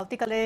આવતીકાલે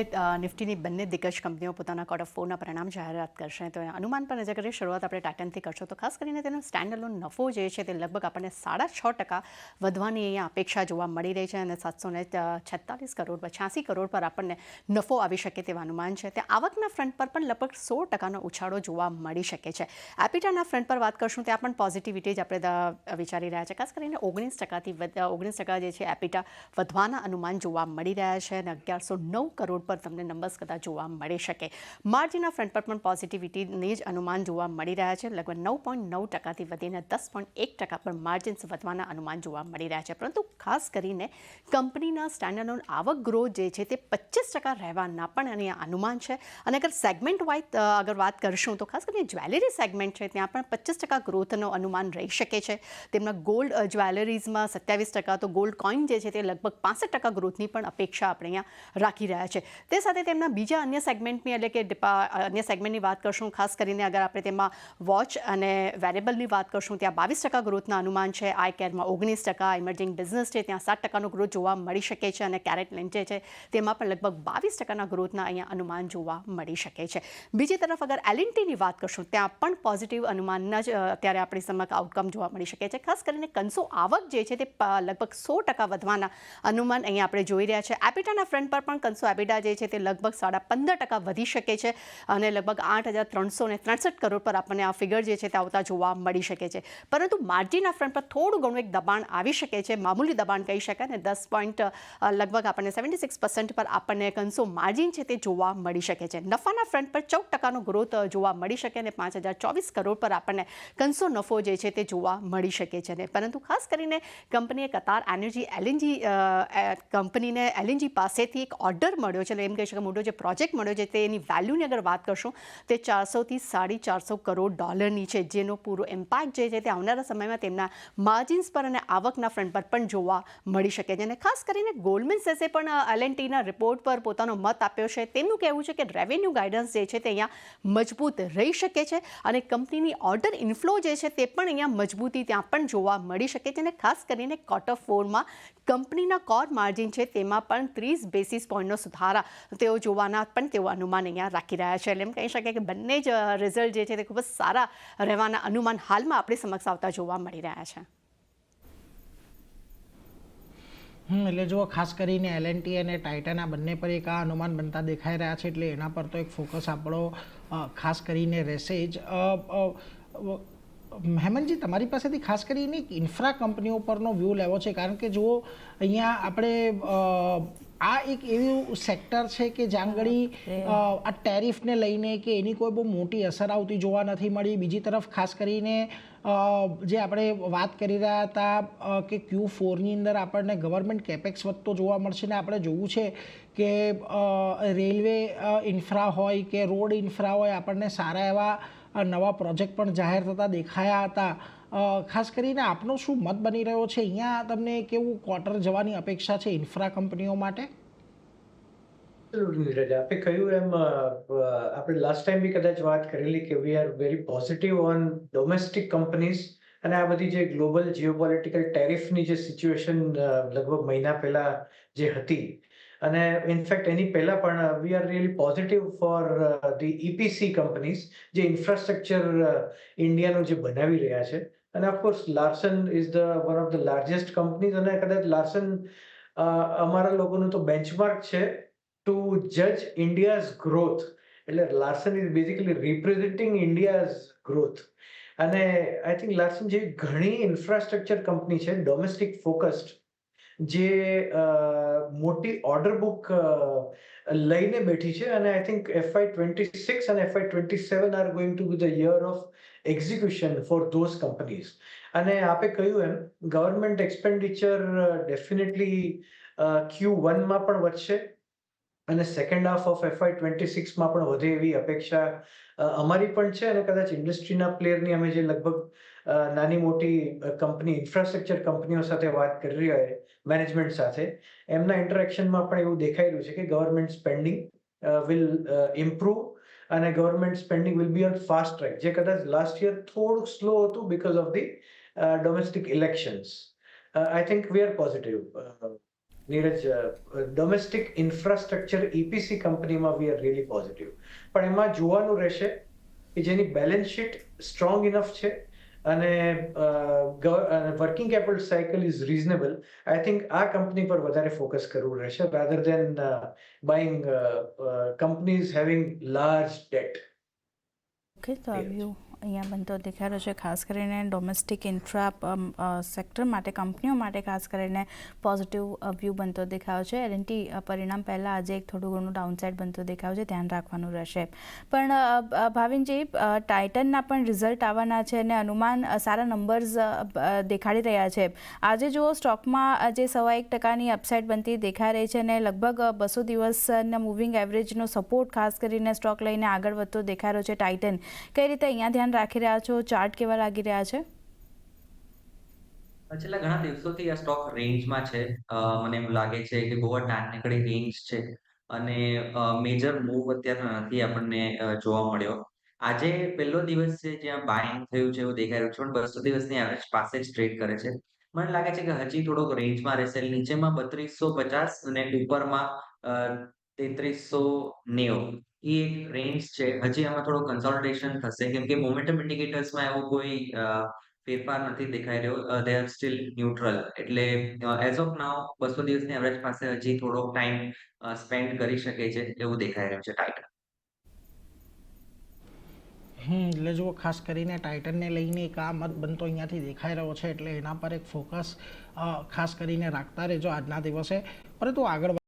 નિફ્ટીની બંને દિગ્ગજ કંપનીઓ પોતાના ક્વાર્ટર ફોરના પરિણામ જાહેરાત કરશે. તો અનુમાન પર નજર કરીએ. શરૂઆત આપણે ટાઇટનથી કરશો તો ખાસ કરીને તેનો સ્ટેન્ડઅલોન નફો જે છે તે લગભગ આપણને 6.5% વધવાની અહીંયા અપેક્ષા જોવા મળી રહી છે અને 746 કરોડ 86 કરોડ પર આપણને નફો આવી શકે તેવા અનુમાન છે. તે આવકના ફ્રન્ટ પર પણ લગભગ 16%નો ઉછાળો જોવા મળી શકે છે. એપિટાના ફ્રન્ટ પર વાત કરશું ત્યાં પણ પોઝિટિવિટી જ આપણે વિચારી રહ્યા છે. ખાસ કરીને 19%થી 19% જે છે એપિટા વધવાના અનુમાન જોવા મળી રહ્યા છે અને 1109 કરોડ પર તમને નંબર્સ કદાચ જોવા મળી શકે. માર્જિનના ફ્રન્ટ પર પણ પોઝિટિવિટીની જ અનુમાન જોવા મળી રહ્યા છે. લગભગ 9.9%થી વધીને 10.1% પર માર્જિન્સ વધવાના અનુમાન જોવા મળી રહ્યા છે. પરંતુ ખાસ કરીને કંપનીના સ્ટેન્ડઅલોન આવક ગ્રોથ જે છે તે 25% રહેવાના પણ અહીંયા અનુમાન છે. અને અગર સેગમેન્ટ વાઇઝ અગર વાત કરીશું તો ખાસ કરીને જ્વેલરી સેગમેન્ટ છે ત્યાં પણ 25% ગ્રોથનો અનુમાન રહી શકે છે. તેમના ગોલ્ડ જ્વેલરીઝમાં 27%, તો ગોલ્ડ કોઇન જે છે તે લગભગ 65% ગ્રોથની પણ અપેક્ષા આપણે અહીંયા રાખી રહ્યા છે. તે સાથે તેમના બીજા અન્ય સેગમેન્ટની એટલે કે અન્ય સેગમેન્ટની વાત કરશું. ખાસ કરીને અગર આપણે તેમાં વોચ અને વેરેબલની વાત કરશું ત્યાં 22% ગ્રોથના અનુમાન છે. આઈ કેરમાં 19%, ઇમર્જિંગ બિઝનેસ છે ત્યાં 7%નો ગ્રોથ જોવા મળી શકે છે અને કેરેટ લેન્ડ જે છે તેમાં પણ લગભગ 22%ના ગ્રોથના અહીંયા અનુમાન જોવા મળી શકે છે. બીજી તરફ અગર એલએનટીની વાત કરશું ત્યાં પણ પોઝિટિવ અનુમાનના જ અત્યારે આપણી સમક્ષ આઉટકમ જોવા મળી શકે છે. ખાસ કરીને કન્સો આવક જે છે તે લગભગ 100% વધવાના અનુમાન અહીંયા આપણે જોઈ રહ્યા છે. એપિટાના ફ્રન્ટ પર પણ કન્સો એબિટા જે છે તે લગભગ 15.5% વધી શકે છે અને લગભગ 8,363 કરોડ પર આપણને આ ફિગર જે છે તે આવતા જોવા મળી શકે છે. પરંતુ માર્જિનના ફ્રન્ટ પર થોડું ઘણું એક દબાણ આવી શકે છે, મામૂલી દબાણ કહી શકાય ને. 10 પોઈન્ટ લગભગ આપણને 76% પર આપણને કન્સો માર્જિન છે તે જોવા મળી શકે છે. નફાના ફ્રન્ટ પર 14%નો ગ્રોથ જોવા મળી શકે અને 5,024 કરોડ પર આપણને કન્સો નફો જે છે તે જોવા મળી શકે છે. ને પરંતુ ખાસ કરીને કંપનીએ કતાર એનર્જી એલએનજી કંપનીને એલએનજી પાસેથી એક ઓર્ડર મળ્યો છે, એમ કહી શકાય મોટો જે પ્રોજેક્ટ મળ્યો છે તેની વેલ્યુની અગર વાત કરશું તે 400થી 450 કરોડ ડોલરની છે, જેનો પૂરો ઇમ્પેક્ટ જે છે તે આવનારા સમયમાં તેમના માર્જિન્સ પર અને આવકના ફ્રન્ટ પર પણ જોવા મળી શકે છે. અને ખાસ કરીને ગોલ્ડમેન સેસે પણ એલએનટીના રિપોર્ટ પર પોતાનો મત આપ્યો છે. તેમનું કહેવું છે કે રેવન્યુ ગાઈડન્સ જે છે તે અહીંયા મજબૂત રહી શકે છે અને કંપનીની ઓર્ડર ઇન્ફ્લો જે છે તે પણ અહીંયા મજબૂતી ત્યાં પણ જોવા મળી શકે છે. અને ખાસ કરીને ક્વાર્ટર 4માં કંપનીના કોર માર્જિન છે તેમાં પણ 30 બેસિસ પોઈન્ટનો સુધારા તેઓ જોવાના પણ તેઓ અનુમાન અહીંયા રાખી રહ્યા છે. એટલે એમ કહી શકાય કે બંને જ રિઝલ્ટ જે છે તે ખૂબ જ સારા રહેવાના અનુમાન હાલમાં આપણી સમક્ષ આવતા જોવા મળી રહ્યા છે. એટલે જો ખાસ કરીને એલએનટી અને ટાઇટન આ બંને પર એક આ અનુમાન બનતા દેખાઈ રહ્યા છે, એટલે એના પર તો એક ફોકસ આપણો ખાસ કરીને રહેશે જ. હેમંતજી, તમારી પાસેથી ખાસ કરીને ઇન્ફ્રા કંપનીઓ પરનો વ્યૂ લેવો છે, કારણ કે જુઓ અહીંયા આપણે આ એક એવું સેક્ટર છે કે જ્યાં આગળ આ ટેરિફને લઈને કે એની કોઈ બહુ મોટી અસર આવતી જોવા નથી મળી. બીજી તરફ ખાસ કરીને જે આપણે વાત કરી રહ્યા હતા કે Q4ની અંદર આપણને ગવર્મેન્ટ કેપેક્સ વધતો જોવા મળશે ને આપણે જોવું છે કે રેલવે ઇન્ફ્રા હોય કે રોડ ઇન્ફ્રા હોય આપણને સારા એવા નવા પ્રોજેક્ટ પણ જાહેર થતા દેખાયા હતા. ખાસ કરીને આપનો શું મત બની રહ્યો છે? અહીંયા તમને કેવું ક્વાર્ટર જવાની અપેક્ષા છે ઇન્ફ્રા કંપનીઓ માટે? આપણે કહ્યું એમ આપણે લાસ્ટ ટાઈમ બી કદાચ વાત કરેલી કે we are very positive on domestic companies. અને આ બધી જે ગ્લોબલ જીઓપોલિટિકલ ટેરિફની જે સિચ્યુએશન લગભગ મહિના પહેલા જે હતી, અને ઇનફેક્ટ એની પહેલા પણ we are really positive for the EPC companies જે ઇન્ફ્રાસ્ટ્રક્ચર ઇન્ડિયાનું જે બનાવી રહ્યા છે. અને of course Larsen is the one of the largest companies, અને કદાચ લાર્સન અમારા લોકોનું તો બેન્ચમાર્ક છે to judge India's growth. એટલે Larsen is basically representing India's growth. અને આઈ થિંક લાર્સન જેવી ઘણી ઇન્ફ્રાસ્ટ્રક્ચર કંપની છે ડોમેસ્ટિક ફોકસ્ડ, જે મોટી ઓર્ડર બુક લઈને બેઠી છે. અને આઈ થિંક FY26 અને FY27 are going to B the year of execution four those companies. અને આપે કહ્યું એમ ગવર્મેન્ટ એક્સપેન્ડિચર ડેફિનેટલી Q1માં પણ વધશે અને સેકન્ડ હાફ ઓફ FY26માં પણ વધે એવી અપેક્ષા અમારી પણ છે. અને કદાચ ઇન્ડસ્ટ્રીના પ્લેયરની અમે જે લગભગ નાની મોટી કંપની ઇન્ફ્રાસ્ટ્રક્ચર કંપનીઓ સાથે વાત કરી રહ્યા હોય મેનેજમેન્ટ સાથે, એમના ઇન્ટરેક્શનમાં પણ એવું દેખાઈ રહ્યું છે કે ગવર્મેન્ટ સ્પેન્ડિંગ વિલ ઇમ્પ્રુવ અને government spending will be on fast track, જે કદાચ લાસ્ટ યર થોડુંક સ્લો હતું because of the domestic elections. I think we are positive. Neeraj, domestic infrastructure EPC કંપનીમાં વી આર રિયલી પોઝિટિવ, પણ એમાં જોવાનું રહેશે કે જેની બેલેન્સ શીટ સ્ટ્રોંગ ઇનફ છે અને working capital cycle is reasonable. I think આ કંપની પર વધારે ફોકસ કરવું રહેશે રાધર દેન buying companies having large date. Okay, તો આ વ્યૂ અહીંયા બનતો દેખાઈ રહ્યો છે, ખાસ કરીને ડોમેસ્ટિક ઇન્ફ્રા સેક્ટર માટે, કંપનીઓ માટે ખાસ કરીને પોઝિટિવ વ્યૂ બનતો દેખાયો છે. L&T પરિણામ પહેલાં આજે એક થોડું ઘણું ડાઉનસાઇડ બનતો દેખાયો છે, ધ્યાન રાખવાનું રહેશે. પણ ભાવિનજી, ટાઇટનના પણ રિઝલ્ટ આવવાના છે અને અનુમાન સારા નંબર્સ દેખાડી રહ્યા છે. આજે જુઓ સ્ટોકમાં જે 1.25% અપસાઇડ બનતી દેખાઈ રહી છે અને લગભગ 200 દિવસના મૂવિંગ એવરેજનો સપોર્ટ ખાસ કરીને સ્ટોક લઈને આગળ વધતો દેખાઈ રહ્યો છે. ટાઇટન કઈ રીતે અહીંયા ધ્યાન રાખી રહ્યા છો? ચાર્ટ કેવા લાગી રહ્યા છે? છેલ્લા ઘણા દિવસોથી આ સ્ટોક રેન્જમાં છે. મને એવું લાગે છે કે બહુ જ નાનકડી રેન્જ છે અને મેજર મૂવ અત્યારે નથી આપણને જોવા મળ્યો. આજે પહેલો દિવસ છે જ્યાં બાઇંગ થયું છે એવું દેખાઈ રહ્યું છે, પણ 200 દિવસની એવરેજ પાસે જ ટ્રેડ કરે છે. મને લાગે છે કે હજી થોડોક રેન્જમાં રહેશે. નીચેમાં 3250 અને ઉપરમાં 3390 એ એક રેન્જ છે. હજી આમાં થોડો કન્સોલિડેશન થશે કેમ કે મોમેન્ટમ ઇન્ડિકેટર્સમાં એવો કોઈ ફેરફાર નથી દેખાઈ રહ્યો. They are still neutral. એટલે એઝ ઓફ નાઉ 200 દિવસની એવરેજ પાસે હજી થોડોક ટાઈમ સ્પેન્ડ કરી શકે છે એવું દેખાઈ રહ્યું છે ટાઇટન. એટલે જુઓ, ખાસ કરીને ટાઇટનને લઈને એક આ મત બનતો અહીંયાથી દેખાઈ રહ્યો છે, એટલે એના પર એક ફોકસ ખાસ કરીને રાખતા રહેજો આજના દિવસે. પરંતુ આગળ